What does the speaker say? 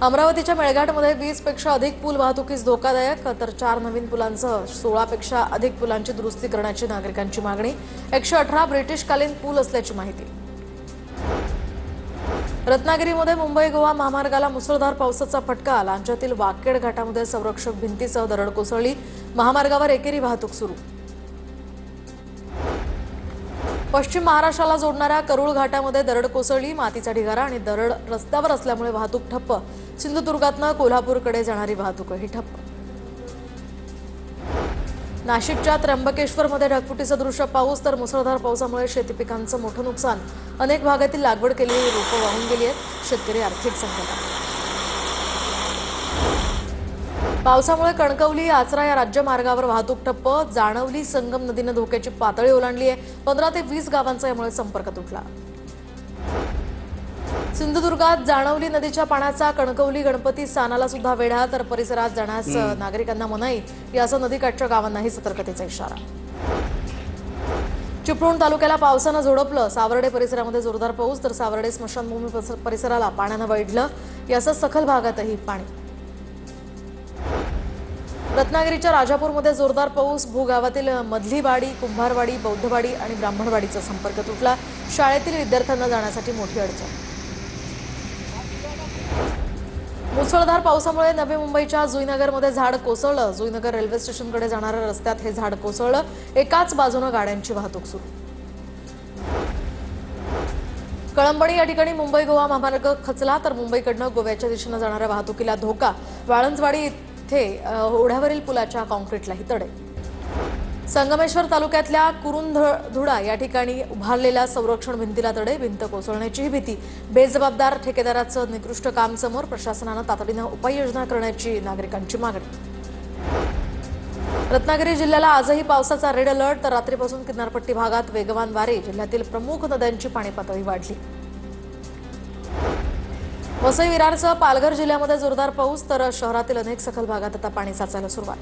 अमरावतीच्या मेळघाटमध्ये 20 पेक्षा अधिक पूल वाहतुकीस धोकादायक, तर 4 नवीन पुलांसह 16 पेक्षा अधिक पुलांची दुरुस्ती करण्याची नागरिकांची मागणी। 118 ब्रिटिशकालीन पूल असल्याची माहिती। रत्नागिरीमध्ये मुंबई गोवा महामार्गाला मुसळधार पावसाचा फटका। लांजातील वाकेड घाटामध्ये संरक्षक भिंतीसह दरड कोसळली। महामार्गावर एकेरी वाहतूक सुरू। पश्चिम महाराष्ट्राला जोडणाऱ्या करूळ घाटामध्ये दरड कोसळली। मातीचा ढिगारा आणि दरड रस्त्यावर असल्यामुळे वाहतूक ठप्प। सिंधुदुर्गातनं कोल्हापूरकडे जाणारी वाहतूकही ठप्प। नाशिकच्या त्र्यंबकेश्वरमध्ये ढगफुटीसदृश पाऊस, तर मुसळधार पावसामुळे शेती पिकांचं मोठं नुकसान। अनेक भागातील लागवड केलेली रोपं वाहून गेली आहेत। शेतकरी आर्थिक संकटात। पावसामुळे कणकवली आचरा या राज्य मार्गावर वाहतूक ठप्प। जाणवली संगम नदीनं धोक्याची पातळी ओलांडली आहे। 15 ते 20 गावांचा यामुळे संपर्क तुटला। सिंधुदुर्गात जाणवली नदीच्या पाण्याचा कणकवली गणपती स्थानाला सुद्धा वेढा, तर परिसरात जाण्यास नागरिकांना मनाई। यासह नदीकाठच्या गावांनाही सतर्कतेचा इशारा। चिपळूण तालुक्याला पावसानं झोडपलं। सावर्डे परिसरामध्ये जोरदार पाऊस, तर सावर्डे स्मशानभूमी परिसराला पाण्यानं वेढलं। यासह सखल भागातही पाणी। रत्नागिरीच्या राजापूरमध्ये जोरदार पाऊस। भूगावातील मधलीवाडी, कुंभारवाडी, बौद्धवाडी आणि ब्राह्मणवाडीचा संपर्क तुटला। शाळेतील विद्यार्थ्यांना जाण्यासाठी मोठी अडचण। मुसळधार पावसामुळे नवी मुंबईच्या जुईनगरमध्ये झाड कोसळलं। जुईनगर रेल्वे स्टेशनकडे जाणाऱ्या रस्त्यात हे झाड कोसळलं। एकाच बाजूने गाड्यांची वाहतूक सुरू। कळंबणी या ठिकाणी मुंबई गोवा महामार्ग खचला, तर मुंबईकडनं गोव्याच्या दिशेने जाणाऱ्या वाहतुकीला धोका। वाळंजवाडी इथे ओढ्यावरील पुलाच्या काँक्रीटलाही तडे। संगमेश्वर तालुक्यातल्या कुरुंधुडा या ठिकाणी उभारलेल्या संरक्षण भिंतीला तडे। भिंत कोसळण्याची भीती। बेजबाबदार ठेकेदाराचं निकृष्ट काम समोर। प्रशासनानं तातडीनं उपाययोजना करण्याची नागरिकांची मागणी। रत्नागिरी जिल्ह्याला आजही पावसाचा रेड अलर्ट, तर रात्रीपासून किनारपट्टी भागात वेगवान वारे। जिल्ह्यातील प्रमुख नद्यांची पाणी पातळी वाढली। वसई विरारसह पालघर जिल्ह्यामध्ये जोरदार पाऊस, तर शहरातील अनेक सखल भागात आता पाणी साचायला सुरुवात।